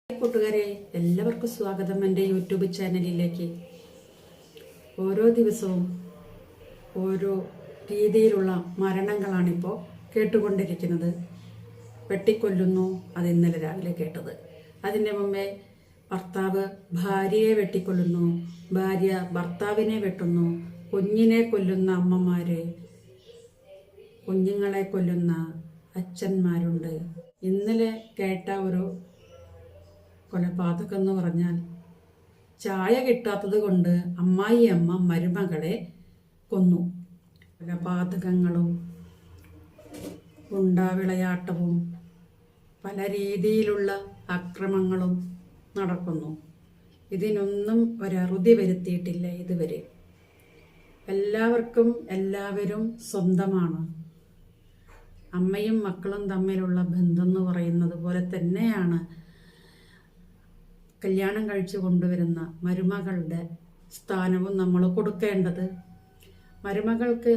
കൂട്ടുകാരെ, എല്ലാവർക്കും സ്വാഗതം എൻ്റെ യൂട്യൂബ് ചാനലിലേക്ക്. ഓരോ ദിവസവും ഓരോ രീതിയിലുള്ള മരണങ്ങളാണിപ്പോൾ കേട്ടുകൊണ്ടിരിക്കുന്നത്. വെട്ടിക്കൊല്ലുന്നു, അത് ഇന്നലെ രാവിലെ കേട്ടത്. അതിൻ്റെ മുമ്പേ ഭർത്താവ് ഭാര്യയെ വെട്ടിക്കൊല്ലുന്നു, ഭാര്യ ഭർത്താവിനെ വെട്ടുന്നു, കുഞ്ഞിനെ കൊല്ലുന്ന അമ്മമാര്, കുഞ്ഞുങ്ങളെ കൊല്ലുന്ന അച്ഛന്മാരുണ്ട്. ഇന്നലെ കേട്ട ഒരു കൊലപാതകം എന്ന് പറഞ്ഞാൽ, ചായ കിട്ടാത്തത് കൊണ്ട് അമ്മായിയമ്മ മരുമകളെ കൊന്നു. കൊലപാതകങ്ങളും ഗുണ്ടാവിളയാട്ടവും പല രീതിയിലുള്ള അക്രമങ്ങളും നടക്കുന്നു. ഇതിനൊന്നും ഒരറുതി വരുത്തിയിട്ടില്ല ഇതുവരെ. എല്ലാവർക്കും എല്ലാവരും സ്വന്തമാണ്. അമ്മയും മക്കളും തമ്മിലുള്ള ബന്ധം എന്ന് പറയുന്നത് പോലെ തന്നെയാണ് കല്യാണം കഴിച്ചു കൊണ്ടുവരുന്ന മരുമകളുടെ സ്ഥാനവും നമ്മൾ കൊടുക്കേണ്ടത്. മരുമകൾക്ക്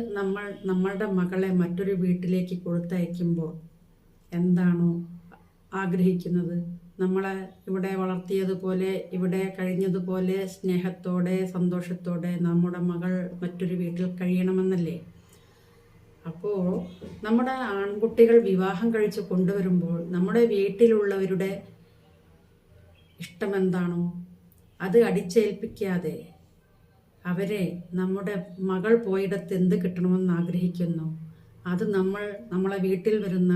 നമ്മളുടെ മകളെ മറ്റൊരു വീട്ടിലേക്ക് കൊടുത്തയക്കുമ്പോൾ എന്താണോ ആഗ്രഹിക്കുന്നത്, നമ്മളെ ഇവിടെ വളർത്തിയതുപോലെ, ഇവിടെ കഴിഞ്ഞതുപോലെ സ്നേഹത്തോടെ സന്തോഷത്തോടെ നമ്മുടെ മകൾ മറ്റൊരു വീട്ടിൽ കഴിയണമെന്നല്ലേ. അപ്പോൾ നമ്മുടെ ആൺകുട്ടികൾ വിവാഹം കഴിച്ച് കൊണ്ടുവരുമ്പോൾ നമ്മുടെ വീട്ടിലുള്ളവരുടെ ഇഷ്ടമെന്താണോ അത് അടിച്ചേൽപ്പിക്കാതെ അവരെ നമ്മുടെ മകൾ പോയിടത്ത് എന്ത് കിട്ടണമെന്ന് ആഗ്രഹിക്കുന്നു അത് നമ്മളെ വീട്ടിൽ വരുന്ന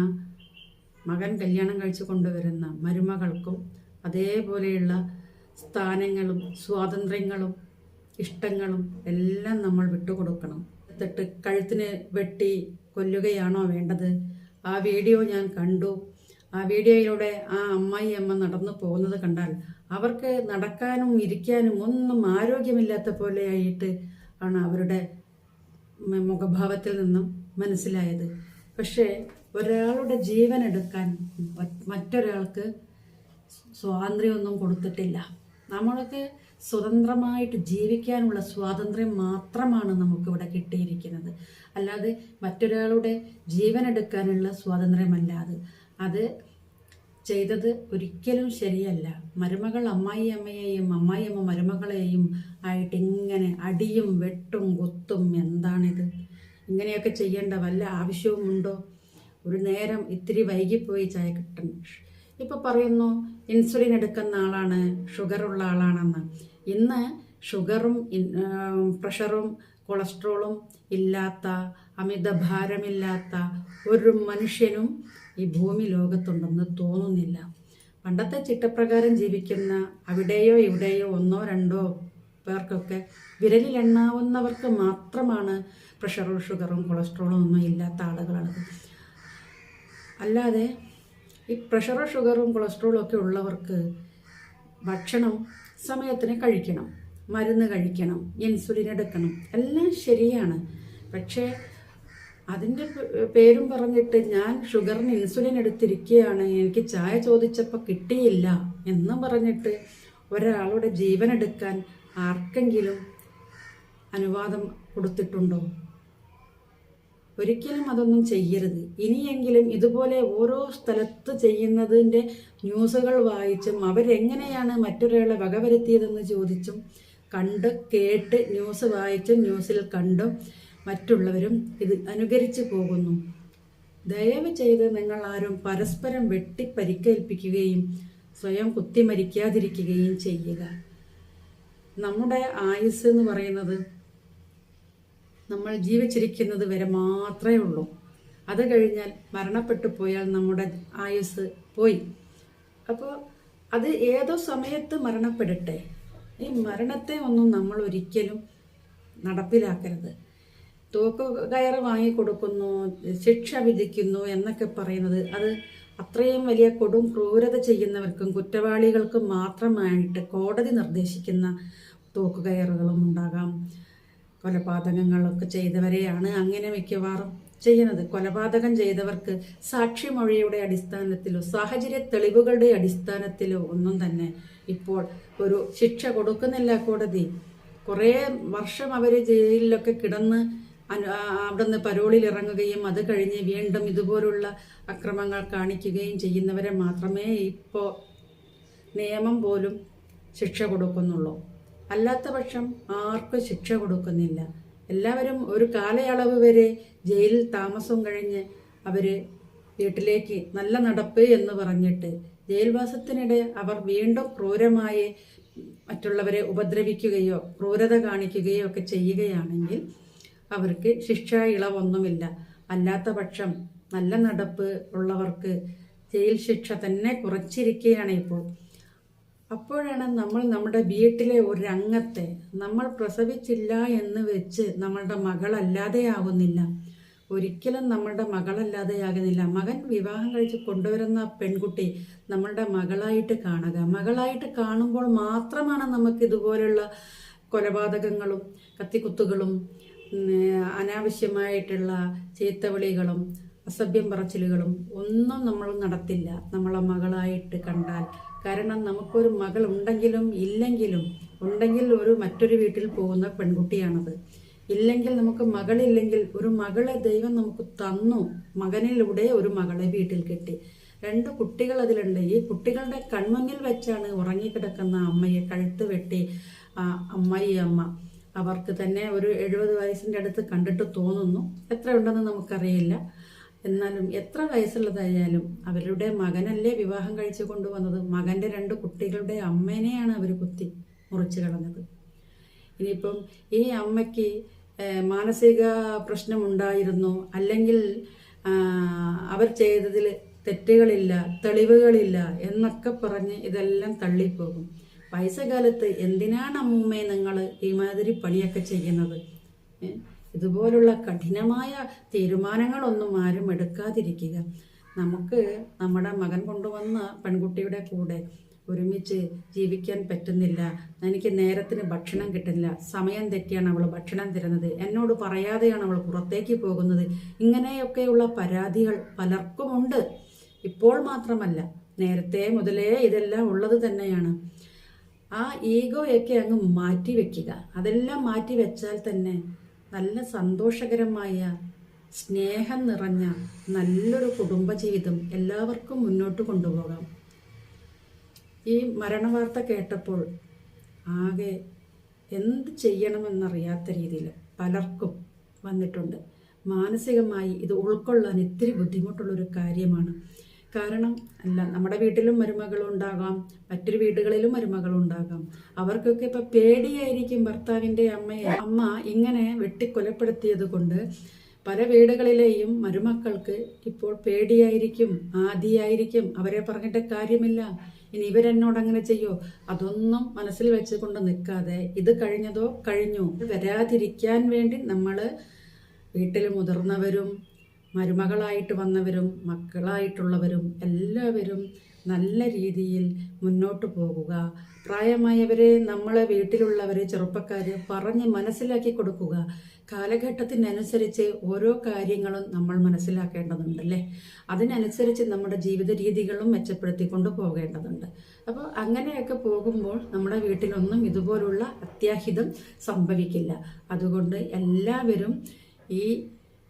മകൻ കല്യാണം കഴിച്ചു കൊണ്ടുവരുന്ന മരുമകൾക്കും അതേപോലെയുള്ള സ്ഥാനങ്ങളും സ്വാതന്ത്ര്യങ്ങളും ഇഷ്ടങ്ങളും എല്ലാം നമ്മൾ വിട്ടുകൊടുക്കണം. എന്നിട്ട് കഴുത്തിന് വെട്ടി കൊല്ലുകയാണോ വേണ്ടത്? ആ വീഡിയോ ഞാൻ കണ്ടു. ആ വീഡിയോയിലൂടെ ആ അമ്മായിയമ്മ നടന്നു പോകുന്നത് കണ്ടാൽ അവർക്ക് നടക്കാനും ഇരിക്കാനും ഒന്നും ആരോഗ്യമില്ലാത്ത പോലെയായിട്ട് ആണ് അവരുടെ മുഖഭാവത്തിൽ നിന്നും മനസ്സിലായത്. പക്ഷേ ഒരാളുടെ ജീവൻ എടുക്കാൻ മറ്റൊരാൾക്ക് സ്വാതന്ത്ര്യമൊന്നും കൊടുത്തിട്ടില്ല. നമ്മൾക്ക് സ്വതന്ത്രമായിട്ട് ജീവിക്കാനുള്ള സ്വാതന്ത്ര്യം മാത്രമാണ് നമുക്കിവിടെ കിട്ടിയിരിക്കുന്നത്. അല്ലാതെ മറ്റൊരാളുടെ ജീവൻ എടുക്കാനുള്ള സ്വാതന്ത്ര്യമല്ല അത് ചെയ്തത് ഒരിക്കലും ശരിയല്ല. മരുമകൾ അമ്മായിയമ്മയെയും അമ്മായിയമ്മ മരുമകളെയും ആയിട്ട് ഇങ്ങനെ അടിയും വെട്ടും കുത്തും എന്താണിത്? ഇങ്ങനെയൊക്കെ ചെയ്യേണ്ട വല്ല ആവശ്യവുമുണ്ടോ? ഒരു നേരം ഇത്തിരി വൈകിപ്പോയി ചായ കിട്ടും. ഇപ്പം പറയുന്നു ഇൻസുലിൻ എടുക്കുന്ന ആളാണ്, ഷുഗറുള്ള ആളാണെന്ന്. ഇന്ന് ഷുഗറും പ്രഷറും കൊളസ്ട്രോളും ഇല്ലാത്ത, അമിതഭാരമില്ലാത്ത ഒരു മനുഷ്യനും ഈ ഭൂമി ലോകത്തുണ്ടെന്ന് തോന്നുന്നില്ല. പണ്ടത്തെ ചിട്ടപ്രകാരം ജീവിക്കുന്ന അവിടെയോ ഇവിടെയോ ഒന്നോ രണ്ടോ പേർക്കൊക്കെ വിരലിലെണ്ണാവുന്നവർക്ക് മാത്രമാണ് പ്രഷറും ഷുഗറും കൊളസ്ട്രോളും ഒന്നും ഇല്ലാത്ത ആളുകളാണ്. അല്ലാതെ ഈ പ്രഷറും ഷുഗറും കൊളസ്ട്രോളും ഒക്കെ ഉള്ളവർക്ക് ഭക്ഷണം സമയത്തിന് കഴിക്കണം, മരുന്ന് കഴിക്കണം, ഇൻസുലിൻ എടുക്കണം, എല്ലാം ശരിയാണ്. പക്ഷേ അതിൻ്റെ പേരും പറഞ്ഞിട്ട് ഞാൻ ഷുഗറിന് ഇൻസുലിൻ എടുത്തിരിക്കുകയാണ്, എനിക്ക് ചായ ചോദിച്ചപ്പോൾ കിട്ടിയില്ല എന്നും പറഞ്ഞിട്ട് ഒരാളുടെ ജീവൻ എടുക്കാൻ ആർക്കെങ്കിലും അനുവാദം കൊടുത്തിട്ടുണ്ടോ? ഒരിക്കലും അതൊന്നും ചെയ്യരുത്. ഇനിയെങ്കിലും ഇതുപോലെ ഓരോ സ്ഥലത്ത് ചെയ്യുന്നതിൻ്റെ ന്യൂസുകൾ വായിച്ചും അവരെങ്ങനെയാണ് മറ്റൊരാളെ വകവരുത്തിയതെന്ന് ചോദിച്ചും കണ്ട് കേട്ട് ന്യൂസ് വായിച്ചും ന്യൂസിൽ കണ്ടും മറ്റുള്ളവരും ഇത് അനുകരിച്ചു പോകുന്നു. ദയവ് ചെയ്ത് നിങ്ങൾ ആരും പരസ്പരം വെട്ടി പരിക്കേൽപ്പിക്കുകയും സ്വയം കുത്തിമരിക്കാതിരിക്കുകയും ചെയ്യുക. നമ്മുടെ ആയുസ് എന്ന് പറയുന്നത് നമ്മൾ ജീവിച്ചിരിക്കുന്നത് വരെ മാത്രമേ ഉള്ളൂ. അത് കഴിഞ്ഞാൽ മരണപ്പെട്ടു പോയാൽ നമ്മുടെ ആയുസ് പോയി. അപ്പോൾ അത് ഏതോ സമയത്ത് മരണപ്പെടട്ടെ. ഈ മരണത്തെ ഒന്നും നമ്മൾ ഒരിക്കലും നടപ്പിലാക്കരുത്. തൂക്ക് കയറ് വാങ്ങിക്കൊടുക്കുന്നു, ശിക്ഷ വിധിക്കുന്നു എന്നൊക്കെ പറയുന്നത് അത് അത്രയും വലിയ കൊടും ക്രൂരത ചെയ്യുന്നവർക്കും കുറ്റവാളികൾക്കും മാത്രമായിട്ട് കോടതി നിർദ്ദേശിക്കുന്ന തൂക്കുകയറുകളും ഉണ്ടാകാം. കൊലപാതകങ്ങളൊക്കെ ചെയ്തവരെയാണ് അങ്ങനെ മിക്കവാറും ചെയ്യുന്നത്. കൊലപാതകം ചെയ്തവർക്ക് സാക്ഷിമൊഴിയുടെ അടിസ്ഥാനത്തിലോ സാഹചര്യ തെളിവുകളുടെ അടിസ്ഥാനത്തിലോ ഒന്നും തന്നെ ഇപ്പോൾ ഒരു ശിക്ഷ കൊടുക്കുന്നില്ല കോടതി. കുറേ വർഷം അവർ ജയിലിലൊക്കെ കിടന്ന് അവിടെ നിന്ന് പരോളിൽ ഇറങ്ങുകയും അത് കഴിഞ്ഞ് വീണ്ടും ഇതുപോലുള്ള അക്രമങ്ങൾ കാണിക്കുകയും ചെയ്യുന്നവരെ മാത്രമേ ഇപ്പോൾ നിയമം പോലും ശിക്ഷ കൊടുക്കുന്നുള്ളൂ. അല്ലാത്ത പക്ഷം ആർക്കും ശിക്ഷ കൊടുക്കുന്നില്ല. എല്ലാവരും ഒരു കാലയളവ് വരെ ജയിലിൽ താമസം കഴിഞ്ഞ് അവർ വീട്ടിലേക്ക് നല്ല നടപ്പ് എന്ന് പറഞ്ഞിട്ട് ജയിൽവാസത്തിനിടെ അവർ വീണ്ടും ക്രൂരമായി മറ്റുള്ളവരെ ഉപദ്രവിക്കുകയോ ക്രൂരത കാണിക്കുകയോ ഒക്കെ ചെയ്യുകയാണെങ്കിൽ അവർക്ക് ശിക്ഷാ ഇളവൊന്നുമില്ല. അല്ലാത്ത പക്ഷം നല്ല നടപ്പ് ഉള്ളവർക്ക് ജയിൽ ശിക്ഷ തന്നെ കുറച്ചിരിക്കുകയാണ് ഇപ്പോൾ. അപ്പോഴാണ് നമ്മൾ നമ്മുടെ വീട്ടിലെ ഒരംഗത്തെ നമ്മൾ പ്രസവിച്ചില്ല എന്ന് വെച്ച് നമ്മളുടെ മകളല്ലാതെയാകുന്നില്ല. ഒരിക്കലും നമ്മളുടെ മകളല്ലാതെയാകുന്നില്ല. മകൻ വിവാഹം കഴിച്ച് കൊണ്ടുവരുന്ന പെൺകുട്ടി നമ്മളുടെ മകളായിട്ട് കാണുക. മകളായിട്ട് കാണുമ്പോൾ മാത്രമാണ് നമുക്ക് ഇതുപോലുള്ള കൊലപാതകങ്ങളും കത്തിക്കുത്തുകളും അനാവശ്യമായിട്ടുള്ള ചീത്തവിളികളും അസഭ്യം പറച്ചിലുകളും ഒന്നും നമ്മൾ നടത്തില്ല നമ്മളെ മകളായിട്ട് കണ്ടാൽ. കാരണം നമുക്കൊരു മകൾ ഉണ്ടെങ്കിലും ഇല്ലെങ്കിലും, ഉണ്ടെങ്കിൽ മറ്റൊരു വീട്ടിൽ പോകുന്ന പെൺകുട്ടിയാണത്. ഇല്ലെങ്കിൽ നമുക്ക് മകളില്ലെങ്കിൽ ഒരു മകളെ ദൈവം നമുക്ക് തന്നു. മകനിലൂടെ ഒരു മകളെ വീട്ടിൽ കിട്ടി. 2 കുട്ടികൾ അതിലുണ്ട്. ഈ കുട്ടികളുടെ കൺമുന്നിൽ വെച്ചാണ് ഉറങ്ങിക്കിടക്കുന്ന അമ്മയെ കഴുത്ത് വെട്ടി അമ്മ അവർക്ക് തന്നെ ഒരു 70 വയസ്സിൻ്റെ അടുത്ത് കണ്ടിട്ട് തോന്നുന്നു. എത്ര ഉണ്ടെന്ന് നമുക്കറിയില്ല. എന്നാലും എത്ര വയസ്സുള്ളതായാലും അവരുടെ മകനല്ലേ വിവാഹം കഴിച്ചു കൊണ്ടുവന്നത്. മകൻ്റെ 2 കുട്ടികളുടെ അമ്മേനെയാണ് അവർ കുത്തി മുറിച്ച് കളഞ്ഞത്. ഇനിയിപ്പം ഈ അമ്മയ്ക്ക് മാനസിക പ്രശ്നമുണ്ടായിരുന്നു, അല്ലെങ്കിൽ അവർ ചെയ്തതിൽ തെറ്റുകളില്ല, തെളിവുകളില്ല എന്നൊക്കെ പറഞ്ഞ് ഇതെല്ലാം തള്ളിപ്പോകും. വയസ്സുകാലത്ത് എന്തിനാണ് അമ്മൂമ്മേ നിങ്ങൾ ഈ മാതിരി പണിയൊക്കെ ചെയ്യുന്നത്? ഇതുപോലുള്ള കഠിനമായ തീരുമാനങ്ങളൊന്നും ആരും എടുക്കാതിരിക്കുക. നമുക്ക് നമ്മുടെ മകൻ കൊണ്ടുവന്ന പെൺകുട്ടിയുടെ കൂടെ ഒരുമിച്ച് ജീവിക്കാൻ പറ്റുന്നില്ല, എനിക്ക് നേരത്തിന് ഭക്ഷണം കിട്ടുന്നില്ല, സമയം തെറ്റിയാണ് അവൾ ഭക്ഷണം തരുന്നത്, എന്നോട് പറയാതെയാണ് അവൾ പുറത്തേക്ക് പോകുന്നത്, ഇങ്ങനെയൊക്കെയുള്ള പരാതികൾ പലർക്കുമുണ്ട്. ഇപ്പോൾ മാത്രമല്ല, നേരത്തെ മുതലേ ഇതെല്ലാം ഉള്ളത് തന്നെയാണ്. ആ ഈഗോയൊക്കെ അങ്ങ് മാറ്റി വെക്കുക. അതെല്ലാം മാറ്റി വെച്ചാൽ തന്നെ നല്ല സന്തോഷകരമായ സ്നേഹം നിറഞ്ഞ നല്ലൊരു കുടുംബജീവിതം എല്ലാവർക്കും മുന്നോട്ട് കൊണ്ടുപോകാം. ഈ മരണവാർത്ത കേട്ടപ്പോൾ ആകെ എന്ത് ചെയ്യണമെന്നറിയാത്ത രീതിയിൽ പലർക്കും വന്നിട്ടുണ്ട്. മാനസികമായി ഇത് ഉൾക്കൊള്ളാൻ ഇത്തിരി ബുദ്ധിമുട്ടുള്ളൊരു കാര്യമാണ്. കാരണം നമ്മുടെ വീട്ടിലും മരുമകളുണ്ടാകാം, മറ്റൊരു വീടുകളിലും മരുമകളുണ്ടാകാം. അവർക്കൊക്കെ ഇപ്പം പേടിയായിരിക്കും ഭർത്താവിൻ്റെ അമ്മ ഇങ്ങനെ വെട്ടിക്കൊലപ്പെടുത്തിയത് കൊണ്ട്. പല വീടുകളിലെയും മരുമക്കൾക്ക് ഇപ്പോൾ പേടിയായിരിക്കും, ആദിയായിരിക്കും. അവരെ പറഞ്ഞിട്ട് കാര്യമില്ല, ഇനി ഇവരെന്നോട് അങ്ങനെ ചെയ്യോ, അതൊന്നും മനസ്സിൽ വെച്ചുകൊണ്ട് നിൽക്കാതെ ഇത് കഴിഞ്ഞതോ കഴിഞ്ഞു വരാതിരിക്കാൻ വേണ്ടി നമ്മൾ വീട്ടിൽ മുതിർന്നവരും മരുമകളായിട്ട് വന്നവരും മക്കളായിട്ടുള്ളവരും എല്ലാവരും നല്ല രീതിയിൽ മുന്നോട്ട് പോകുക. പ്രായമായവരെ, നമ്മളെ വീട്ടിലുള്ളവരെ, ചെറുപ്പക്കാർ പറഞ്ഞ് മനസ്സിലാക്കി കൊടുക്കുക. കാലഘട്ടത്തിനനുസരിച്ച് ഓരോ കാര്യങ്ങളും നമ്മൾ മനസ്സിലാക്കേണ്ടതുണ്ടല്ലേ. അതിനനുസരിച്ച് നമ്മുടെ ജീവിത രീതികളും മെച്ചപ്പെടുത്തിക്കൊണ്ട് പോകേണ്ടതുണ്ട്. അപ്പോൾ അങ്ങനെയൊക്കെ പോകുമ്പോൾ നമ്മുടെ വീട്ടിലൊന്നും ഇതുപോലുള്ള അത്യാഹിതം സംഭവിക്കില്ല. അതുകൊണ്ട് എല്ലാവരും ഈ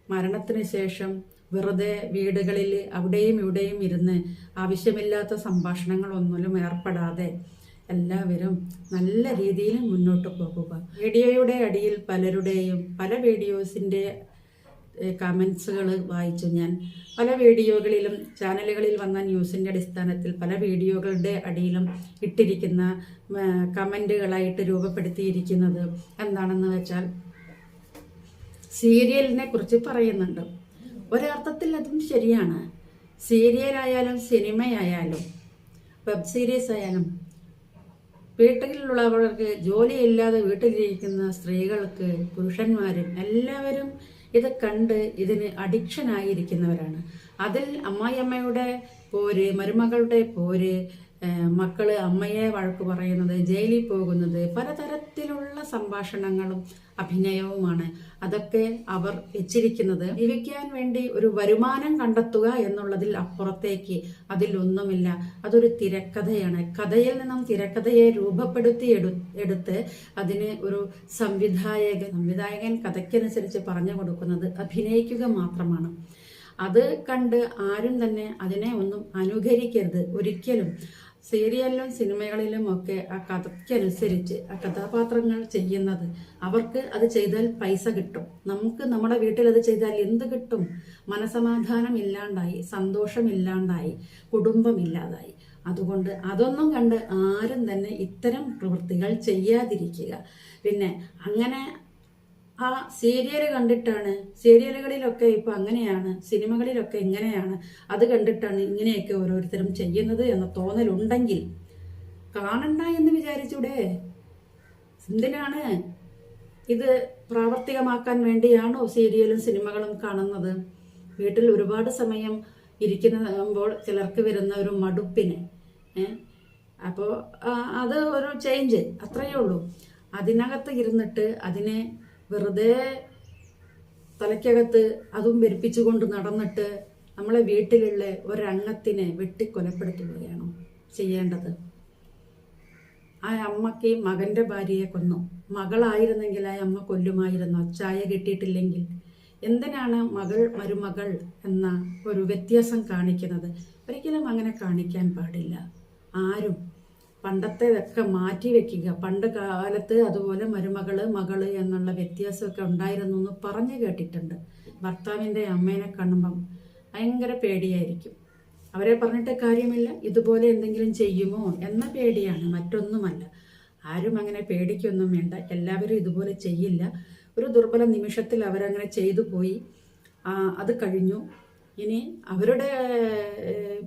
മരണത്തിന് ശേഷം വെറുതെ വീടുകളിൽ അവിടെയും ഇവിടെയും ഇരുന്ന് ആവശ്യമില്ലാത്ത സംഭാഷണങ്ങളൊന്നിലും ഏർപ്പെടാതെ എല്ലാവരും നല്ല രീതിയിൽ മുന്നോട്ട് പോകുക. വീഡിയോയുടെ അടിയിൽ പലരുടെയും പല വീഡിയോസിൻ്റെ കമൻസുകൾ വായിച്ചു ഞാൻ. പല വീഡിയോകളിലും ചാനലുകളിൽ വന്ന ന്യൂസിൻ്റെ അടിസ്ഥാനത്തിൽ പല വീഡിയോകളുടെ അടിയിലും ഇട്ടിരിക്കുന്ന കമൻറ്റുകളായിട്ട് രൂപപ്പെടുത്തിയിരിക്കുന്നത് എന്താണെന്ന് വെച്ചാൽ, സീരിയലിനെ കുറിച്ച് പറയുന്നുണ്ട്. ഒരർത്ഥത്തിൽ അതും ശരിയാണ്. സീരിയലായാലും സിനിമയായാലും വെബ് സീരീസ് ആയാലും വീട്ടിലുള്ളവർക്ക്, ജോലിയില്ലാതെ വീട്ടിലിരിക്കുന്ന സ്ത്രീകൾക്ക്, പുരുഷന്മാരും എല്ലാവരും ഇത് കണ്ട് ഇതിന് അഡിക്ഷനായിരിക്കുന്നവരാണ്. അതിൽ അമ്മായിയമ്മയുടെ പോര്, മരുമകളുടെ പോര്, മക്കള് അമ്മയെ വഴക്ക് പറയുന്നത്, ജയിലിൽ പോകുന്നത്, പലതരത്തിലുള്ള സംഭാഷണങ്ങളും അഭിനയവുമാണ്. അതൊക്കെ അവർ വെച്ചിരിക്കുന്നത് ജീവിക്കാൻ വേണ്ടി ഒരു വരുമാനം കണ്ടെത്തുക എന്നുള്ളതിൽ അപ്പുറത്തേക്ക് അതിലൊന്നുമില്ല. അതൊരു തിരക്കഥയാണ്. കഥയിൽ നിന്നും തിരക്കഥയെ രൂപപ്പെടുത്തി എടുത്ത് അതിന് ഒരു സംവിധായകൻ കഥയ്ക്കനുസരിച്ച് പറഞ്ഞു കൊടുക്കുന്നത് അഭിനയിക്കുക മാത്രമാണ്. അത് കണ്ട് ആരും തന്നെ അതിനെ ഒന്നും അനുകരിക്കരുത് ഒരിക്കലും. സീരിയലിലും സിനിമകളിലും ഒക്കെ ആ കഥയ്ക്കനുസരിച്ച് ആ കഥാപാത്രങ്ങൾ ചെയ്യുന്നത്, അവർക്ക് അത് ചെയ്താൽ പൈസ കിട്ടും. നമുക്ക് നമ്മുടെ വീട്ടിൽ അത് ചെയ്താൽ എന്ത് കിട്ടും? മനസമാധാനം ഇല്ലാണ്ടായി, സന്തോഷമില്ലാണ്ടായി, കുടുംബമില്ലാതായി. അതുകൊണ്ട് അതൊന്നും കണ്ട് ആരും തന്നെ ഇത്തരം പ്രവൃത്തികൾ ചെയ്യാതിരിക്കുക. പിന്നെ അങ്ങനെ ആ സീരിയൽ കണ്ടിട്ടാണ്, സീരിയലുകളിലൊക്കെ ഇപ്പൊ അങ്ങനെയാണ്, സിനിമകളിലൊക്കെ ഇങ്ങനെയാണ്, അത് കണ്ടിട്ടാണ് ഇങ്ങനെയൊക്കെ ഓരോരുത്തരും ചെയ്യുന്നത് എന്ന തോന്നലുണ്ടെങ്കിൽ കാണണ്ട എന്ന് വിചാരിച്ചൂടെ? എന്തിനാണ് ഇത് പ്രാവർത്തികമാക്കാൻ വേണ്ടിയാണോ സീരിയലും സിനിമകളും കാണുന്നത്? വീട്ടിൽ ഒരുപാട് സമയം ഇരിക്കുമ്പോൾ ചിലർക്ക് വരുന്ന ഒരു മടുപ്പിന് അപ്പോൾ അത് ഒരു ചേഞ്ച്, അത്രയേ ഉള്ളൂ. അതിനകത്ത് ഇരുന്നിട്ട് അതിനെ വെറുതെ തലയ്ക്കകത്ത് അതും വെരുപ്പിച്ചുകൊണ്ട് നടന്നിട്ട് നമ്മളെ വീട്ടിലുള്ള ഒരംഗത്തിനെ വെട്ടിക്കൊലപ്പെടുത്തുകയാണോ ചെയ്യേണ്ടത്? ആ അമ്മയ്ക്ക് മകന്റെ ഭാര്യയെ കൊന്നു. മകളായിരുന്നെങ്കിൽ ആ അമ്മ കൊല്ലുമായിരുന്നു, ചായ കിട്ടിയിട്ടില്ലെങ്കിൽ. എന്തിനാണ് മകൾ മരുമകൾ എന്ന ഒരു വ്യത്യാസം കാണിക്കുന്നത്? ഒരിക്കലും അങ്ങനെ കാണിക്കാൻ പാടില്ല. ആരും പണ്ടത്തേതൊക്കെ മാറ്റി വെക്കുക. പണ്ട് കാലത്ത് അതുപോലെ മരുമകള് മകള് എന്നുള്ള വ്യത്യാസമൊക്കെ ഉണ്ടായിരുന്നു എന്ന് പറഞ്ഞു കേട്ടിട്ടുണ്ട്. ഭർത്താവിൻ്റെ അമ്മേനെ കാണുമ്പം ഭയങ്കര പേടിയായിരിക്കും. അവരെ പറഞ്ഞിട്ട് കാര്യമില്ല, ഇതുപോലെ എന്തെങ്കിലും ചെയ്യുമോ എന്ന പേടിയാണ്, മറ്റൊന്നുമല്ല. ആരും അങ്ങനെ പേടിക്കൊന്നും വേണ്ട, എല്ലാവരും ഇതുപോലെ ചെയ്യില്ല. ഒരു ദുർബല നിമിഷത്തിൽ അവരങ്ങനെ ചെയ്തു പോയി, അത് കഴിഞ്ഞു. ഇനി അവരുടെ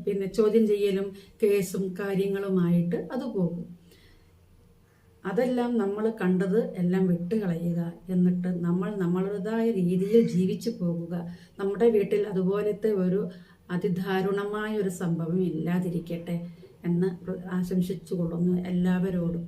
പിന്നെ ചോദ്യം ചെയ്യലും കേസും കാര്യങ്ങളുമായിട്ട് അത് പോകും. അതെല്ലാം നമ്മൾ കണ്ടത് എല്ലാം വിട്ടുകളയുക, എന്നിട്ട് നമ്മൾ നമ്മളുടേതായ രീതിയിൽ ജീവിച്ചു പോകുക. നമ്മുടെ വീട്ടിൽ അതുപോലത്തെ ഒരു അതിദാരുണമായ ഒരു സംഭവം ഇല്ലാതിരിക്കട്ടെ എന്ന് ആശംസിച്ചു കൊള്ളുന്നു എല്ലാവരോടും.